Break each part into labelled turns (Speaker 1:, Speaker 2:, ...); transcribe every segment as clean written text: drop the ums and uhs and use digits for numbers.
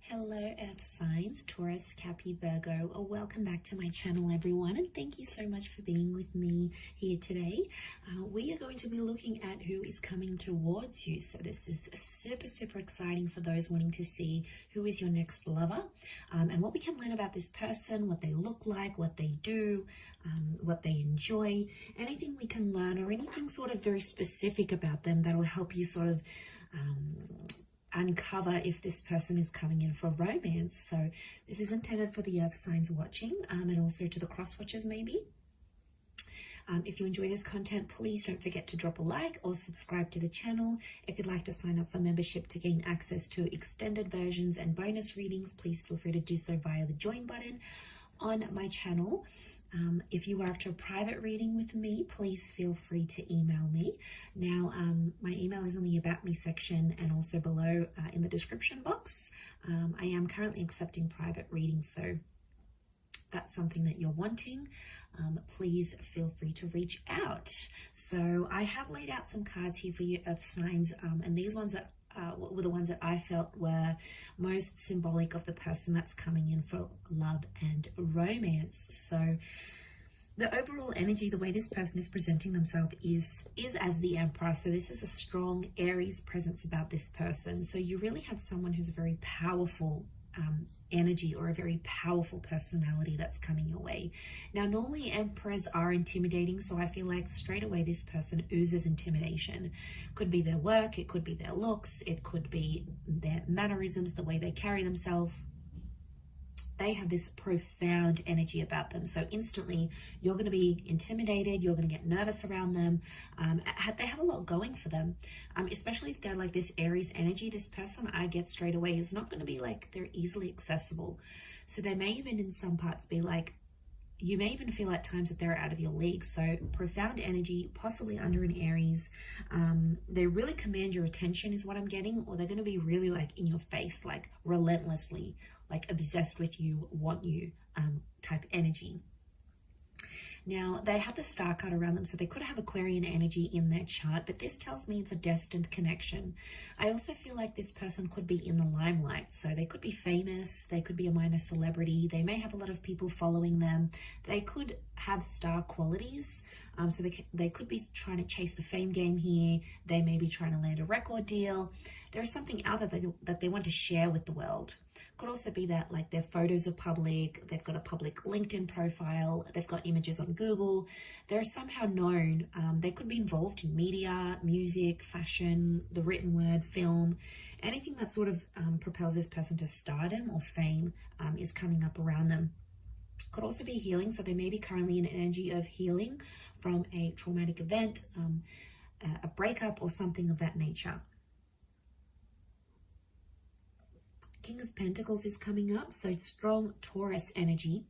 Speaker 1: Hello Earth signs, Taurus, Capricorn, Virgo. Welcome back to my channel everyone, and thank you so much for being with me here today. We are going to be looking at who is coming towards you. So this is super exciting for those wanting to see who is your next lover, and what we can learn about this person, what they look like, what they do, what they enjoy, anything we can learn or anything sort of very specific about them that'll help you sort of uncover if this person is coming in for romance. So this is intended for the earth signs watching, and also to the cross watchers maybe. If you enjoy this content, please don't forget to drop a like or subscribe to the channel. If you'd like to sign up for membership to gain access to extended versions and bonus readings, please feel free to do so via the join button on my channel. If you are after a private reading with me, please feel free to email me. Now, my email is in the About Me section and also below in the description box. I am currently accepting private readings, so that's something that you're wanting, please feel free to reach out. So I have laid out some cards here for you, Earth signs, and these ones that were the ones that I felt were most symbolic of the person that's coming in for love and romance. So the overall energy, the way this person is presenting themselves is as the Emperor. So this is a strong Aries presence about this person. So you really have someone who's a very powerful energy or a very powerful personality that's coming your way. Now, normally emperors are intimidating, so I feel like straight away this person oozes intimidation. Could be their work, it could be their looks, it could be their mannerisms, the way they carry themselves. They have this profound energy about them. So instantly you're going to be intimidated, you're going to get nervous around them. They have a lot going for them, especially if they're like this Aries energy. This person I get straight away is not going to be like they're easily accessible. So they may even in some parts be like, you may even feel at times that they're out of your league. So profound energy, possibly under an Aries. They really command your attention is what I'm getting, or they're going to be really like in your face, like relentlessly, like obsessed with you, want you type energy. Now, they have the star card around them, so they could have Aquarian energy in their chart, but this tells me it's a destined connection. I also feel like this person could be in the limelight, so they could be famous, they could be a minor celebrity, they may have a lot of people following them, they could have star qualities, so they could be trying to chase the fame game here, they may be trying to land a record deal. There is something out there that they want to share with the world. Could also be that like their photos are public, they've got a public LinkedIn profile, they've got images on Google, they're somehow known. They could be involved in media, music, fashion, the written word, film, anything that sort of propels this person to stardom or fame is coming up around them. Could also be healing, so they may be currently in an energy of healing from a traumatic event, a breakup or something of that nature. King of Pentacles is coming up, so strong Taurus energy.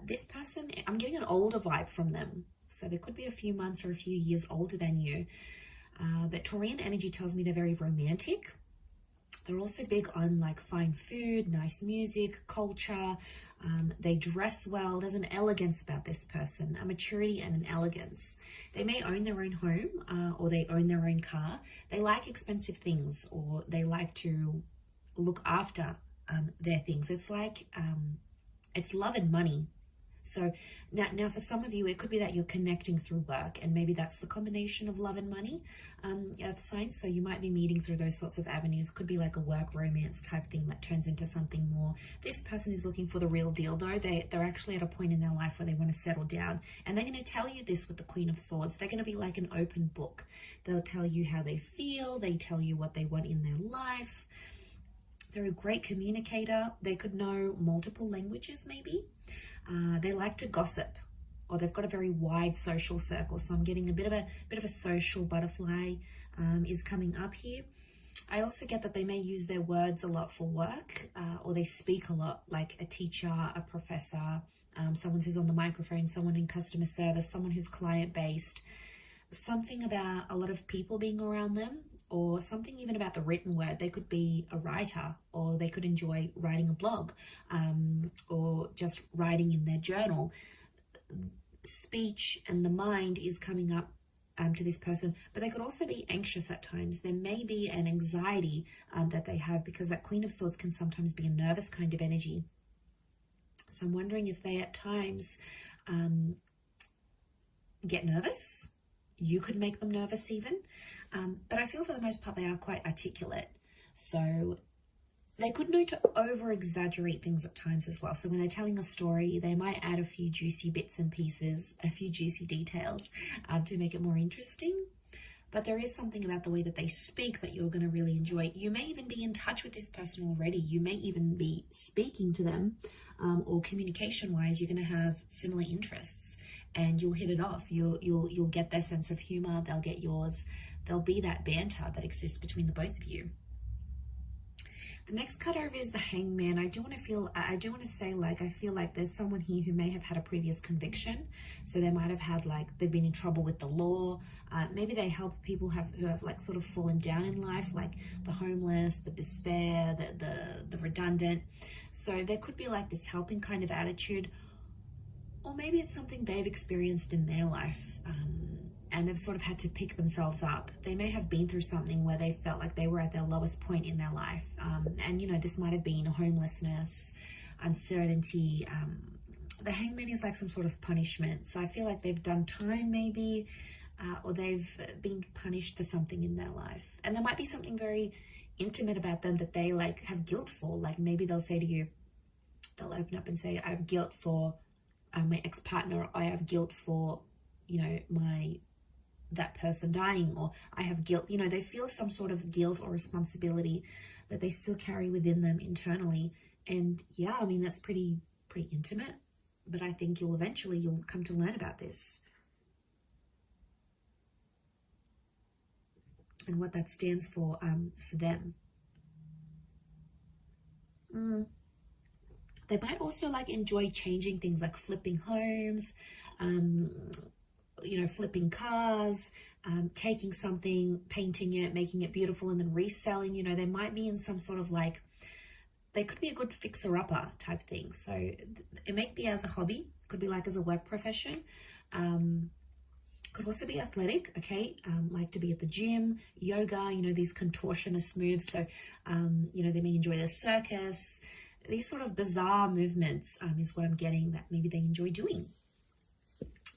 Speaker 1: This person, I'm getting an older vibe from them. So there could be a few months or a few years older than you. But Taurian energy tells me they're very romantic. They're also big on like fine food, nice music, culture. They dress well. There's an elegance about this person, a maturity and an elegance. They may own their own home or they own their own car. They like expensive things, or they like to look after their things. It's like it's love and money. So now for some of you it could be that you're connecting through work, and maybe that's the combination of love and money, earth signs. So you might be meeting through those sorts of avenues. Could be like a work romance type thing that turns into something more. This person is looking for the real deal though. They're actually at a point in their life where they want to settle down, and they're going to tell you this with the Queen of Swords. They're going to be like an open book. They'll tell you how they feel, they tell you what they want in their life. They're a great communicator. They could know multiple languages maybe. They like to gossip, or they've got a very wide social circle. So I'm getting a bit of a social butterfly is coming up here. I also get that they may use their words a lot for work, or they speak a lot, like a teacher, a professor, someone who's on the microphone, someone in customer service, someone who's client-based. Something about a lot of people being around them, or something even about the written word. They could be a writer, or they could enjoy writing a blog, or just writing in their journal. Speech and the mind is coming up to this person, but they could also be anxious at times. There may be an anxiety that they have, because that Queen of Swords can sometimes be a nervous kind of energy. So I'm wondering if they at times get nervous. You could make them nervous even. But I feel for the most part they are quite articulate. So they could know to over-exaggerate things at times as well. So when they're telling a story, they might add a few juicy bits and pieces, a few juicy details to make it more interesting. But there is something about the way that they speak that you're going to really enjoy. You may even be in touch with this person already. You may even be speaking to them, or communication-wise, you're going to have similar interests, and you'll hit it off. You'll get their sense of humor. They'll get yours. There'll be that banter that exists between the both of you. The next card over is the Hangman. I do want to say, like, I feel like there's someone here who may have had a previous conviction. So they might have had, like, they've been in trouble with the law. Maybe they help people who have like sort of fallen down in life, like the homeless, the despair, the redundant. So there could be like this helping kind of attitude, or maybe it's something they've experienced in their life. And they've sort of had to pick themselves up. They may have been through something where they felt like they were at their lowest point in their life. And, you know, this might have been homelessness, uncertainty. The Hangman is like some sort of punishment. So I feel like they've done time maybe, or they've been punished for something in their life. And there might be something very intimate about them that they like have guilt for. Like maybe they'll say to you, they'll open up and say, I have guilt for my ex-partner. I have guilt for, you know, that person dying, or I have guilt. You know, they feel some sort of guilt or responsibility that they still carry within them internally. And yeah, I mean, that's pretty intimate, but I think you'll come to learn about this and what that stands for them. They might also like enjoy changing things, like flipping homes, you know, flipping cars, taking something, painting it, making it beautiful, and then reselling. You know, they might be in some sort of like, they could be a good fixer-upper type thing. So it may be as a hobby, could be like as a work profession, could also be athletic, okay, like to be at the gym, yoga, you know, these contortionist moves. So, you know, they may enjoy the circus. These sort of bizarre movements is what I'm getting that maybe they enjoy doing.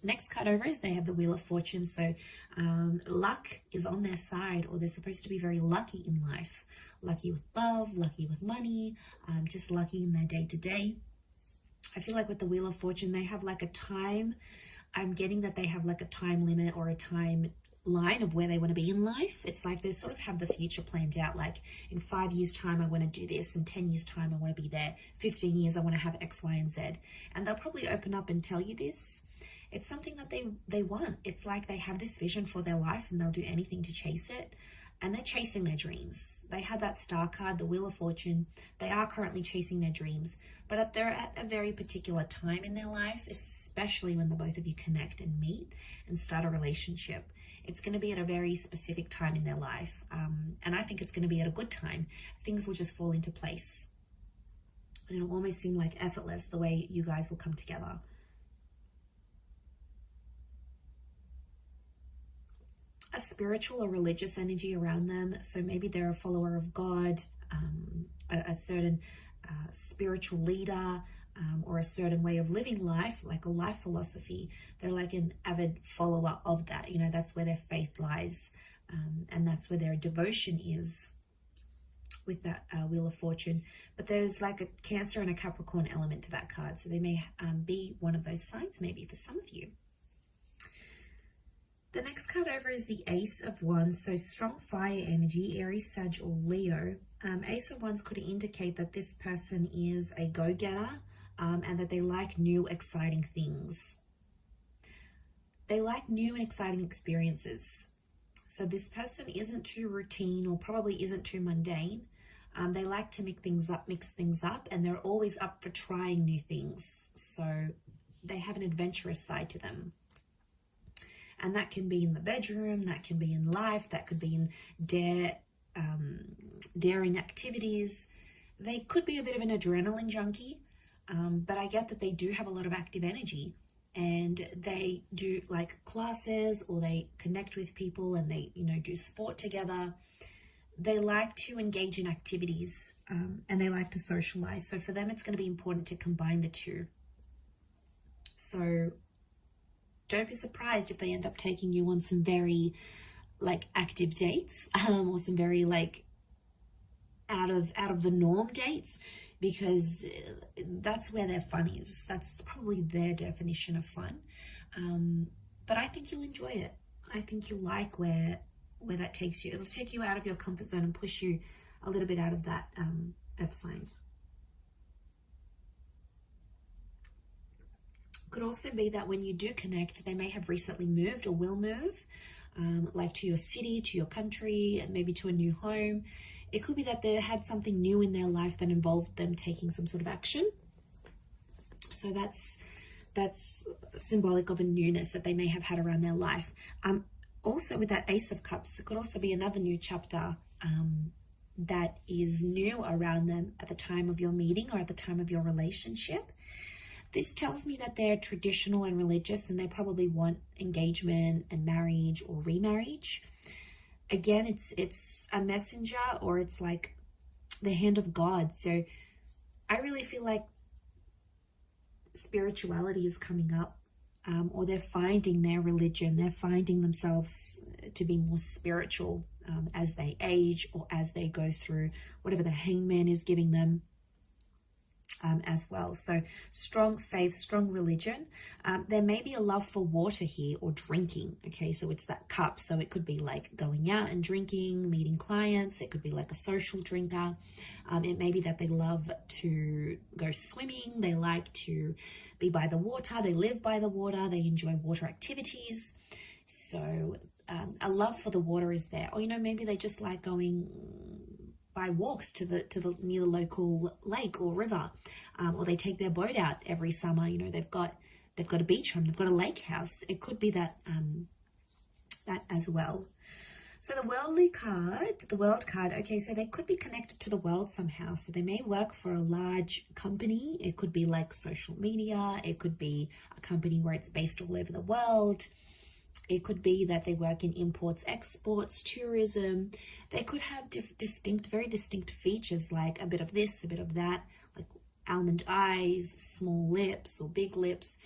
Speaker 1: Next card over is they have the Wheel of Fortune. So luck is on their side, or they're supposed to be very lucky in life. Lucky with love, lucky with money, just lucky in their day-to-day. I feel like with the Wheel of Fortune, they have like a time. I'm getting that they have like a time limit or a time line of where they want to be in life. It's like they sort of have the future planned out. Like in 5 years time, I want to do this. In 10 years time, I want to be there. 15 years, I want to have X, Y, and Z. And they'll probably open up and tell you this. It's something that they want. It's like they have this vision for their life and they'll do anything to chase it. And they're chasing their dreams. They had that star card, the Wheel of Fortune. They are currently chasing their dreams, but they're at a very particular time in their life, especially when the both of you connect and meet and start a relationship. It's going to be at a very specific time in their life. And I think it's going to be at a good time. Things will just fall into place. And it'll almost seem like effortless the way you guys will come together. A spiritual or religious energy around them. So maybe they're a follower of God, a certain spiritual leader, or a certain way of living life, like a life philosophy. They're like an avid follower of that. You know, that's where their faith lies, and that's where their devotion is with that Wheel of Fortune. But there's like a Cancer and a Capricorn element to that card. So they may be one of those signs maybe for some of you. The next card over is the Ace of Wands. So strong fire energy, Aries, Sag, or Leo. Ace of Wands could indicate that this person is a go-getter, and that they like new, exciting things. They like new and exciting experiences. So this person isn't too routine, or probably isn't too mundane. They like to mix things up, and they're always up for trying new things. So they have an adventurous side to them. And that can be in the bedroom, that can be in life, that could be in daring activities. They could be a bit of an adrenaline junkie, but I get that they do have a lot of active energy. and they do like classes, or they connect with people, and they, you know, do sport together. They like to engage in activities, and they like to socialize. So for them, it's going to be important to combine the two. So don't be surprised if they end up taking you on some very like active dates, or some very like out of the norm dates, because that's where their fun is. That's probably their definition of fun. But I think you'll enjoy it. I think you'll like where that takes you. It'll take you out of your comfort zone and push you a little bit out of that earth signs. Could also be that when you do connect, they may have recently moved or will move, like to your city, to your country, maybe to a new home. It could be that they had something new in their life that involved them taking some sort of action. So that's symbolic of a newness that they may have had around their life. Also with that Ace of Cups, it could also be another new chapter that is new around them at the time of your meeting or at the time of your relationship. This tells me that they're traditional and religious, and they probably want engagement and marriage or remarriage. Again, it's a messenger, or it's like the hand of God. So I really feel like spirituality is coming up, or they're finding their religion. They're finding themselves to be more spiritual as they age, or as they go through whatever the Hangman is giving them. As well. So strong faith, strong religion. There may be a love for water here, or drinking. Okay, so it's that cup. So it could be like going out and drinking, meeting clients. It could be like a social drinker. It may be that they love to go swimming. They like to be by the water. They live by the water. They enjoy water activities. So a love for the water is there. Or, you know, maybe they just like going by walks to the near the local lake or river, or they take their boat out every summer. You know, they've got a beach home, they've got a lake house. It could be that that as well. So the worldly card, the world card, okay, so they could be connected to the world somehow. So they may work for a large company. It could be like social media. It could be a company where it's based all over the world. It could be that they work in imports, exports, tourism. They could have very distinct features, like a bit of this, a bit of that, like almond eyes, small lips or big lips,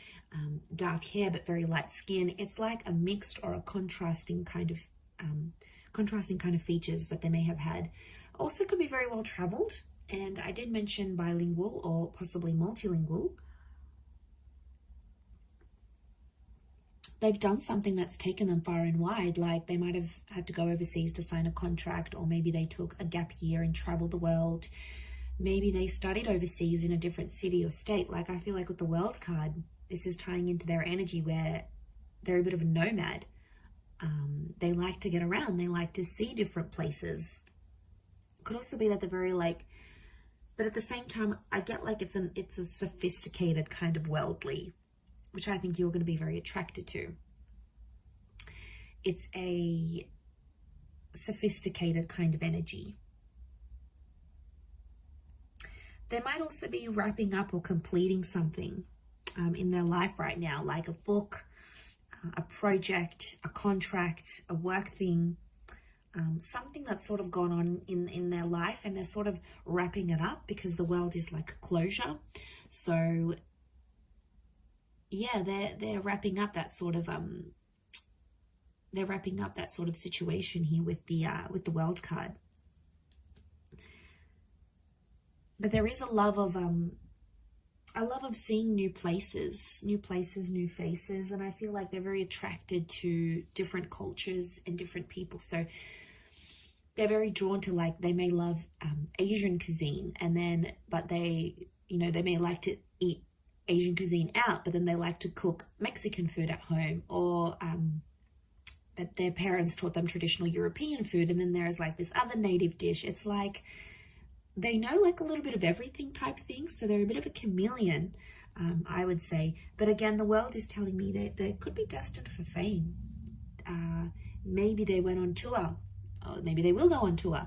Speaker 1: dark hair but very light skin. It's like a mixed or a contrasting kind of features that they may have had. Also could be very well traveled, and I did mention bilingual or possibly multilingual. They've done something that's taken them far and wide, like they might have had to go overseas to sign a contract, or maybe they took a gap year and traveled the world. Maybe they studied overseas in a different city or state. Like I feel like with the world card, this is tying into their energy where they're a bit of a nomad. They like to get around. They like to see different places. Could also be that they're very like, but at the same time, I get like it's a sophisticated kind of worldly, which I think you're going to be very attracted to. It's a sophisticated kind of energy. They might also be wrapping up or completing something in their life right now, like a book, a project, a contract, a work thing, something that's sort of gone on in their life, and they're sort of wrapping it up because the world is like a closure. So yeah, they're wrapping up that sort of situation here with the world card. But there is a love of seeing new places, new faces, and I feel like they're very attracted to different cultures and different people. So they're very drawn to, like, they may love Asian cuisine, but they may like to eat Asian cuisine out, but then they like to cook Mexican food at home, or but their parents taught them traditional European food, and then there's like this other native dish. It's like they know like a little bit of everything type thing, so they're a bit of a chameleon, I would say. But again, the world is telling me that they could be destined for fame. Maybe they went on tour, or maybe they will go on tour.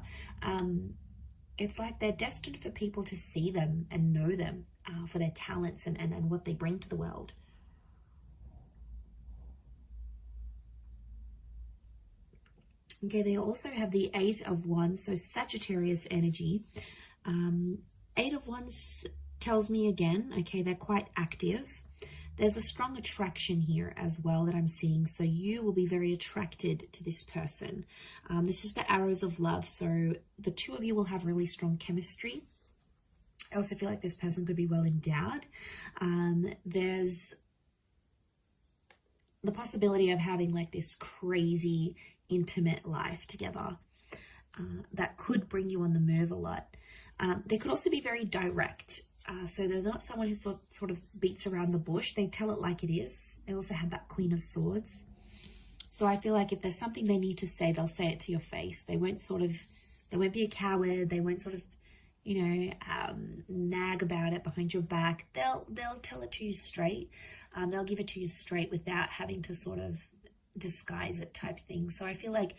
Speaker 1: It's like they're destined for people to see them and know them for their talents and what they bring to the world. Okay, they also have the Eight of Wands, so Sagittarius energy. Eight of Wands tells me again, okay, they're quite active. There's a strong attraction here as well that I'm seeing. So you will be very attracted to this person. This is the arrows of love. So the two of you will have really strong chemistry. I also feel like this person could be well endowed. There's the possibility of having like this crazy intimate life together that could bring you on the move a lot. They could also be very direct. So they're not someone who sort of beats around the bush. They tell it like it is. They also have that Queen of Swords. So I feel like if there's something they need to say, they'll say it to your face. They won't be a coward. They won't sort of, you know, nag about it behind your back. They'll tell it to you straight. They'll give it to you straight without having to sort of disguise it type thing. So I feel like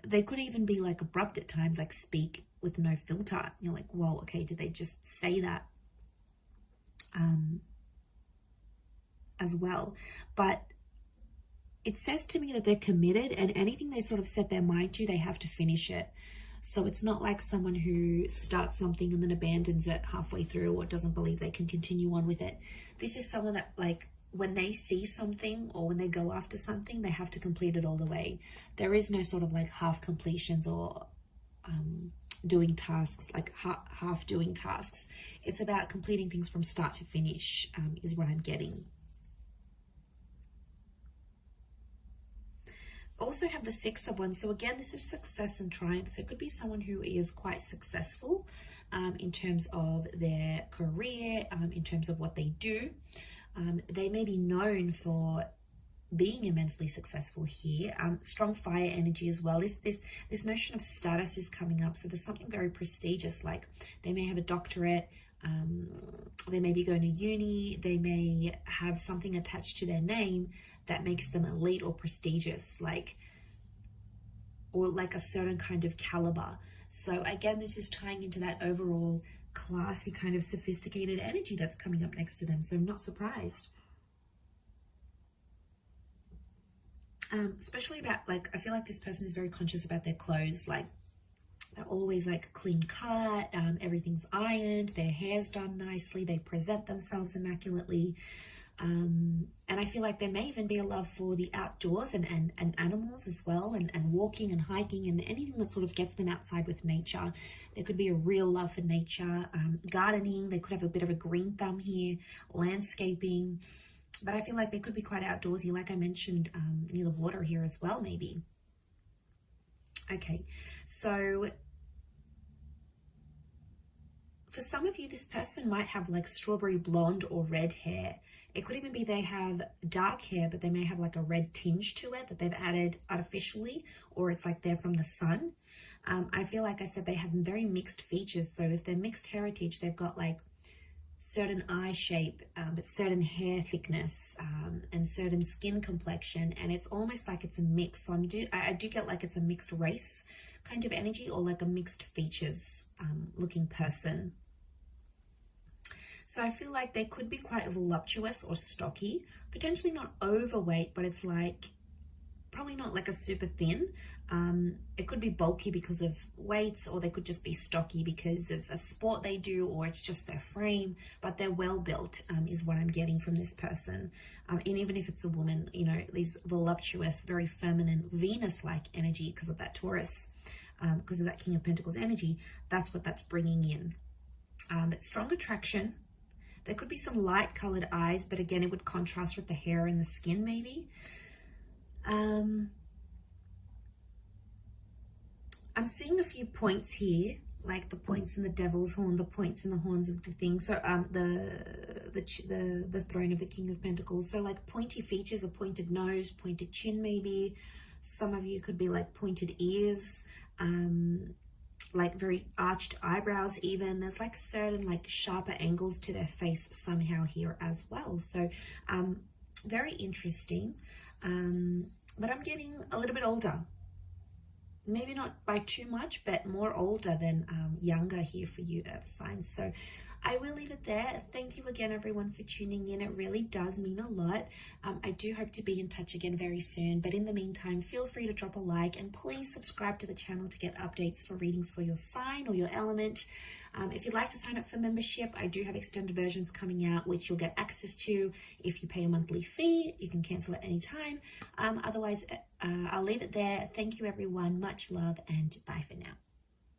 Speaker 1: they could even be like abrupt at times, like speak with no filter. You're like, whoa, okay, did they just say that? As well. But it says to me that they're committed, and anything they sort of set their mind to, they have to finish it. So it's not like someone who starts something and then abandons it halfway through or doesn't believe they can continue on with it. This is someone that, like, when they see something or when they go after something, they have to complete it all the way. There is no sort of like half completions or doing tasks, like half doing tasks. It's about completing things from start to finish, is what I'm getting. Also have the Six of Wands. So again, this is success and triumph. So it could be someone who is quite successful in terms of their career, in terms of what they do. They may be known for being immensely successful here. Strong fire energy as well. This notion of status is coming up. So there's something very prestigious, like they may have a doctorate, they may be going to uni, they may have something attached to their name that makes them elite or prestigious, or like a certain kind of caliber. So again, this is tying into that overall classy kind of sophisticated energy that's coming up next to them. So I'm not surprised. Especially about, like, I feel like this person is very conscious about their clothes. Like, they're always like clean cut, everything's ironed, their hair's done nicely, they present themselves immaculately. And I feel like there may even be a love for the outdoors and animals as well, and walking and hiking and anything that sort of gets them outside with nature. There could be a real love for nature, gardening. They could have a bit of a green thumb here, landscaping. But I feel like they could be quite outdoorsy, like I mentioned, near the water here as well, maybe. Okay, so for some of you, this person might have like strawberry blonde or red hair. It could even be they have dark hair, but they may have like a red tinge to it that they've added artificially, or it's like they're from the sun. I feel like I said they have very mixed features. So if they're mixed heritage, they've got like certain eye shape, but certain hair thickness, and certain skin complexion, and it's almost like it's a mix. So I do get like it's a mixed race kind of energy, or like a mixed features looking person. So I feel like they could be quite voluptuous or stocky, potentially not overweight, but it's like probably not like a super thin. It could be bulky because of weights, or they could just be stocky because of a sport they do, or it's just their frame, but they're well built, is what I'm getting from this person. And even if it's a woman, you know, these voluptuous, very feminine, Venus-like energy because of that Taurus, because of that King of Pentacles energy, that's what that's bringing in. It's strong attraction. There could be some light colored eyes, but again, it would contrast with the hair and the skin maybe. I'm seeing a few points here, like the points in the devil's horn, the points in the horns of the thing. So the throne of the King of Pentacles. So like pointy features, a pointed nose, pointed chin maybe. Some of you could be like pointed ears, like very arched eyebrows even. There's like certain like sharper angles to their face somehow here as well. So very interesting. But I'm getting a little bit older. maybe not by too much, but more older than younger here for you earth signs. So I will leave it there. Thank you again, everyone, for tuning in. It really does mean a lot. I do hope to be in touch again very soon. But in the meantime, feel free to drop a like and please subscribe to the channel to get updates for readings for your sign or your element. If you'd like to sign up for membership, I do have extended versions coming out, which you'll get access to if you pay a monthly fee. You can cancel at any time. Otherwise, I'll leave it there. Thank you, everyone. Much love and bye for now.